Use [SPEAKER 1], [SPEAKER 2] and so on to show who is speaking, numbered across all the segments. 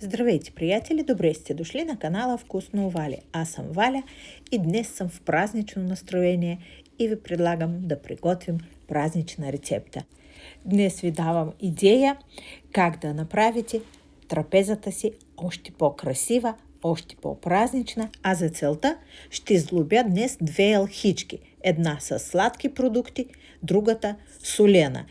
[SPEAKER 1] Здравейте, приятели! Добре сте дошли на канала Вкусно Валя. Аз съм Валя и днес съм в празнично настроение и ви предлагам да приготвим празнична рецепта. Днес ви давам идея как да направите трапезата си още по-красива, още по-празнична, а за целта ще сглобя днес две елхички. Една с сладки продукти, другата солена.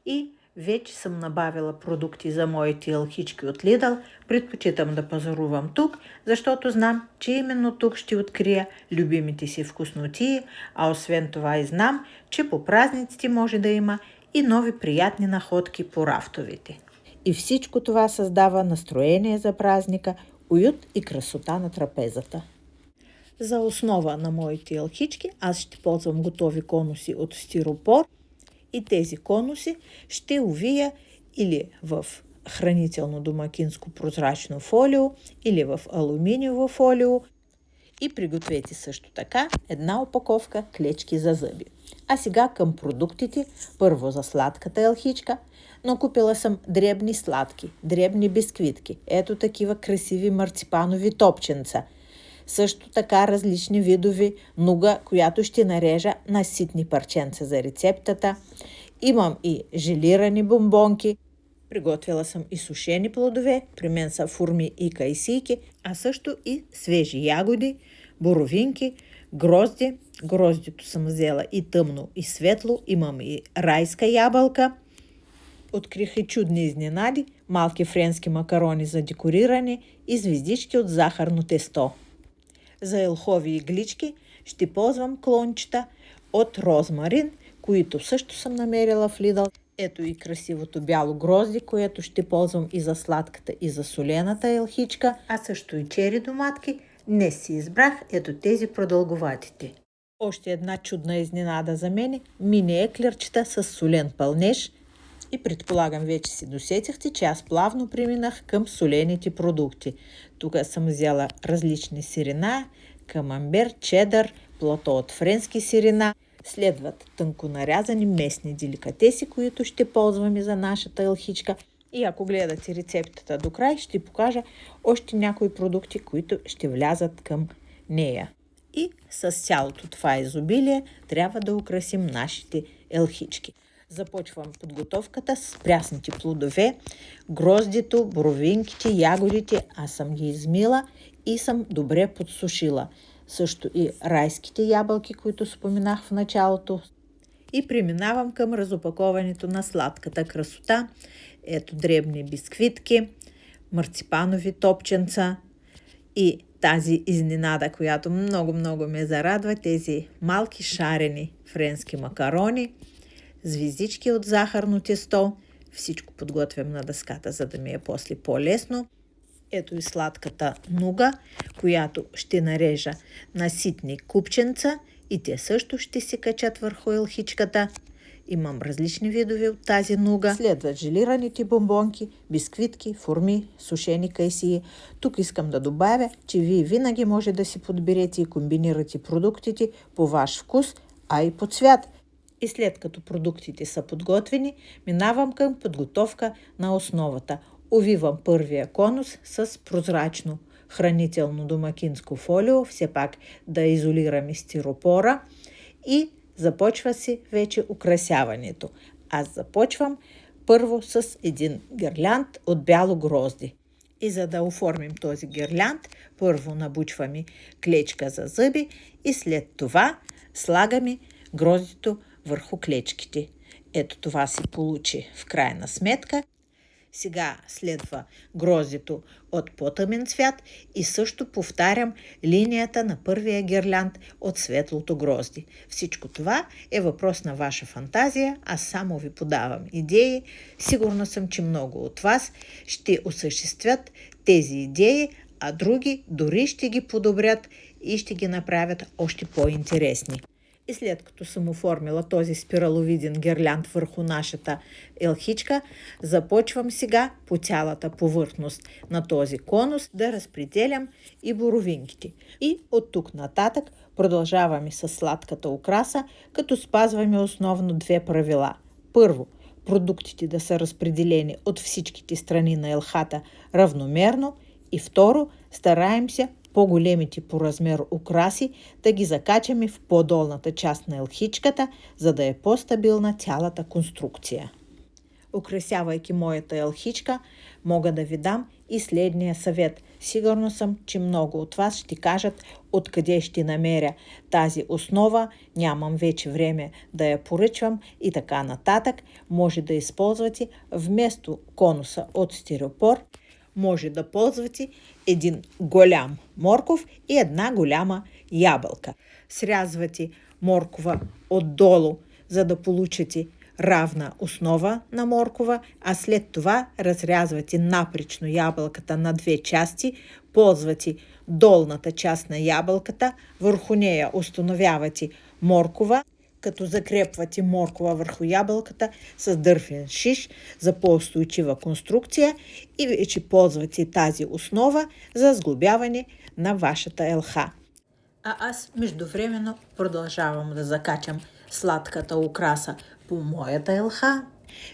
[SPEAKER 1] И вече съм набавила продукти за моите елхички от Lidl. Предпочитам да пазарувам тук, защото знам, че именно тук ще открия любимите си вкуснотии, а освен това и знам, че по празниците може да има и нови приятни находки по рафтовете. И всичко това създава настроение за празника, уют и красота на трапезата. За основа на моите елхички аз ще ползвам готови конуси от стиропор и тези конуси ще увия или в хранително домакинско прозрачно фолио или в алуминиево фолио и пригответе също така една опаковка клечки за зъби. А сега към продуктите. Първо за сладката елхичка, но купила съм дребни сладки, дребни бисквитки, ето такива красиви марципанови топченца. Също така различни видови нуга, която ще нарежа на ситни парченца за рецептата. Имам и желирани бомбонки. Приготвила съм и сушени плодове, при мен са фурми и кайсийки, а също и свежи ягоди, боровинки, грозди. Гроздито съм взела и тъмно, и светло. Имам и райска ябълка. Открих и чудни изненади, малки френски макарони за декориране и звездички от захарно тесто. За елхови иглички ще ползвам клончета от розмарин, които също съм намерила в Lidl. Ето и красивото бяло грозди, което ще ползвам и за сладката, и за солената елхичка, а също и чери доматки. Днес си избрах ето тези продълговатите. Още една чудна изненада за мен – мини еклерчета с солен пълнеж. И предполагам вече си досетихте, че аз плавно преминах към солените продукти. Тук съм взела различни сирена, камамбер, чедър, плато от френски сирена. Следват тънко нарязани местни деликатеси, които ще ползваме за нашата елхичка. И ако гледате рецептата до край, ще покажа още някои продукти, които ще влязат към нея. И с цялото това изобилие трябва да украсим нашите елхички. Започвам подготовката с прясните плодове, гроздито, боровинките, ягодите. Аз съм ги измила и съм добре подсушила. Също и райските ябълки, които споменах в началото. И преминавам към разопаковането на сладката красота. Ето дребни бисквитки, марципанови топченца и тази изненада, която много ме зарадва, тези малки шарени френски макарони, звездички от захарно тесто. Всичко подготвям на дъската, за да ми е после по-лесно. Ето и сладката нуга, която ще нарежа на ситни купченца и те също ще се качат върху елхичката. Имам различни видове от тази нуга. Следват желираните бомбонки, бисквитки, фурми, сушени кайсии. Тук искам да добавя, че вие винаги може да си подберете и комбинирате продуктите по ваш вкус, а и по цвят. И след като продуктите са подготвени, минавам към подготовка на основата. Увивам първия конус с прозрачно хранително домакинско фолио, все пак да изолираме стиропора и започва си вече украсяването. Аз започвам първо с един гирлянд от бяло грозди. И за да оформим този гирлянд, първо набучваме клечка за зъби и след това слагаме гроздито върху клечките. Ето това се получи в крайна сметка. Сега следва гроздито от по-тъмен цвят и също повтарям линията на първия гирлянд от светлото грозди. Всичко това е въпрос на ваша фантазия, аз само ви подавам идеи. Сигурна съм, че много от вас ще осъществят тези идеи, а други дори ще ги подобрят и ще ги направят още по-интересни. И след като съм оформила този спираловиден гирлянд върху нашата елхичка, започвам сега по цялата повърхност на този конус да разпределям и боровинките. И от тук нататък продължаваме с сладката украса, като спазваме основно две правила. Първо, продуктите да са разпределени от всичките страни на елхата равномерно. И второ, стараем се по-големите по размер украси да ги закачаме в по-долната част на елхичката, за да е по-стабилна цялата конструкция. Украсявайки моята елхичка, мога да ви дам и следния съвет. Сигурно съм, че много от вас ще кажат откъде ще намеря тази основа, нямам вече време да я поръчвам и така нататък. Може да използвате вместо конуса от стиропор, може да ползвате един голям морков и една голяма ябълка. Срязвате моркова отдолу, за да получите равна основа на моркова, а след това разрязвате напречно ябълката на две части, ползвате долната част на ябълката, върху нея установявате моркова, като закрепвате моркова върху ябълката с дървен шиш за по-устойчива конструкция и вече ползвате тази основа за сглобяване на вашата елха. А аз междувременно продължавам да закачам сладката украса по моята елха.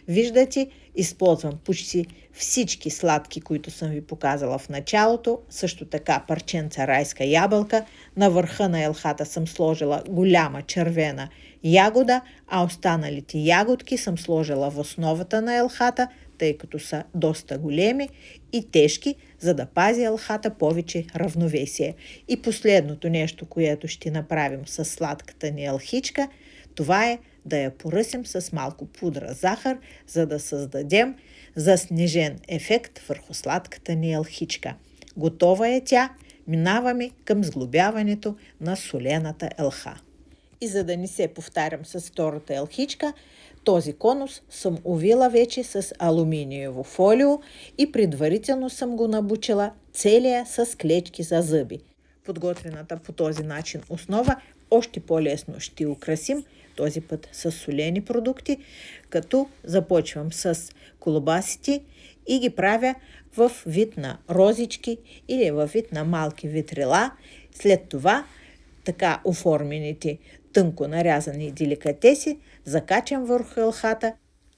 [SPEAKER 1] Виждате, използвам почти всички сладки, които съм ви показала в началото. Също така парченца райска ябълка. На върха на елхата съм сложила голяма червена ягода, а останалите ягодки съм сложила в основата на елхата, тъй като са доста големи и тежки, за да пази елхата повече равновесие. И последното нещо, което ще направим с сладката ни елхичка, това е да я поръсим с малко пудра захар, за да създадем заснежен ефект върху сладката ни елхичка. Готова е тя, минаваме към сглобяването на солената елха. И за да не се повтарям с втората елхичка, този конус съм увила вече с алуминиево фолио и предварително съм го набучила целия с клечки за зъби. Подготвената по този начин основа още по-лесно ще украсим, този път с солени продукти, като започвам с колбасите и ги правя в вид на розички или в вид на малки витрила. След това така оформените тънко нарязани деликатеси закачам върху елхата,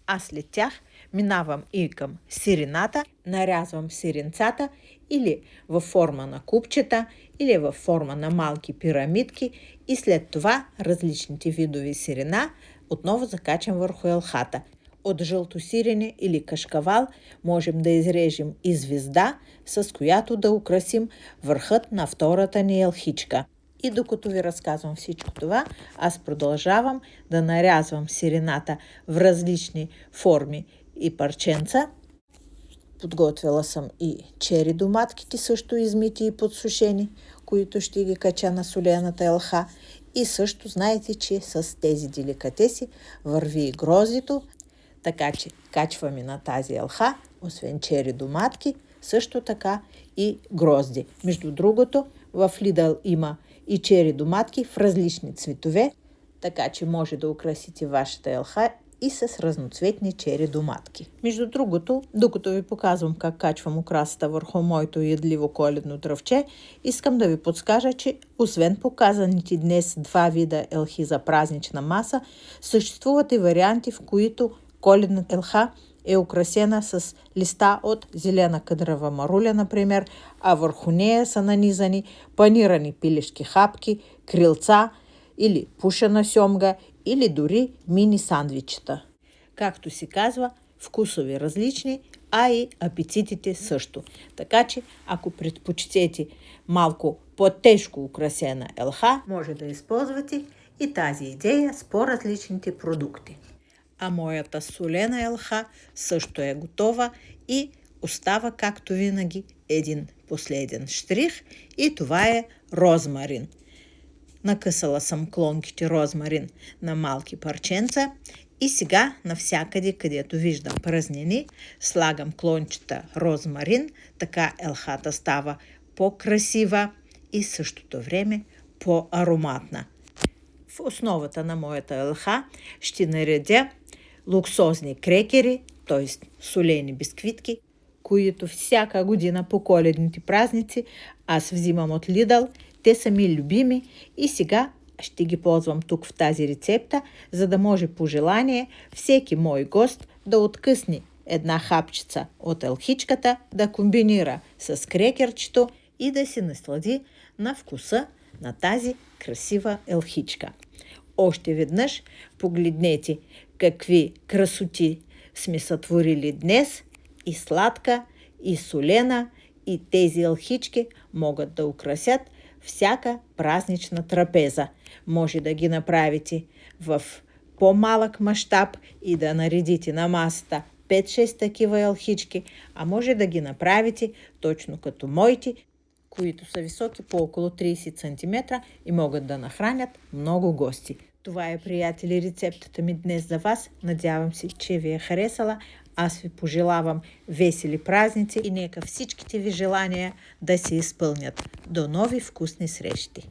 [SPEAKER 1] а след тях минавам и към сирената, нарязвам сиренцата или във форма на купчета, или във форма на малки пирамидки и след това различните видови сирена отново закачам върху елхата. От жълто сирене или кашкавал можем да изрежем и звезда, с която да украсим върхът на втората ни елхичка. И докато ви разказвам всичко това, аз продължавам да нарязвам сирената в различни форми и парченца. Подготвила съм и чери доматките, също измити и подсушени, които ще ги кача на солената елха. И също знаете, че с тези деликатеси върви и гроздито, така че качваме на тази елха, освен чери доматки, също така и грозди. Между другото, в Lidl има и чери доматки в различни цветове, така че може да украсите вашата елха и с разноцветни чери доматки. Между другото, докато ви показвам как качвам украсата върху моето ядливо коледно дръвче, искам да ви подскажа, че освен показаните днес два вида елхи за празнична маса, съществуват и варианти, в които коледната елха е украсена с листа от зелена къдрава маруля, например, а върху нея са нанизани панирани пилешки хапки, крилца или пушена сьомга, или дори мини сандвичета. Както се казва, вкусови различни, а и апетитите също. Така че, ако предпочитете малко по-тежко украсена елха, може да използвате и тази идея с по-различните продукти. А моята солена елха също е готова и остава, както винаги, един последен штрих и това е розмарин. Накъсала съм клонките розмарин на малки парченца и сега навсякъде, където виждам празнини, слагам клончета розмарин, така елхата става по-красива и в същото време по-ароматна. В основата на моята елха ще наредя луксозни крекери, т.е. солени бисквитки, които всяка година по коледните празници аз взимам от Lidl. Те са ми любими и сега ще ги ползвам тук в тази рецепта, за да може по желание всеки мой гост да откъсне една хапчица от елхичката, да комбинира с крекерчето и да се наслади на вкуса на тази красива елхичка. Още веднъж погледнете какви красоти сме сътворили днес, и сладка, и солена, и тези елхички могат да украсят всяка празнична трапеза. Може да ги направите в по-малък мащаб и да наредите на масата 5-6 такива елхички, а може да ги направите точно като моите, които са високи по около 30 см и могат да нахранят много гости. Това е, приятели, рецептата ми днес за вас. Надявам се, че ви е харесала. Аз ви пожелавам весели празници и нека всичките ви желания да се изпълнят. До нови вкусни срещи!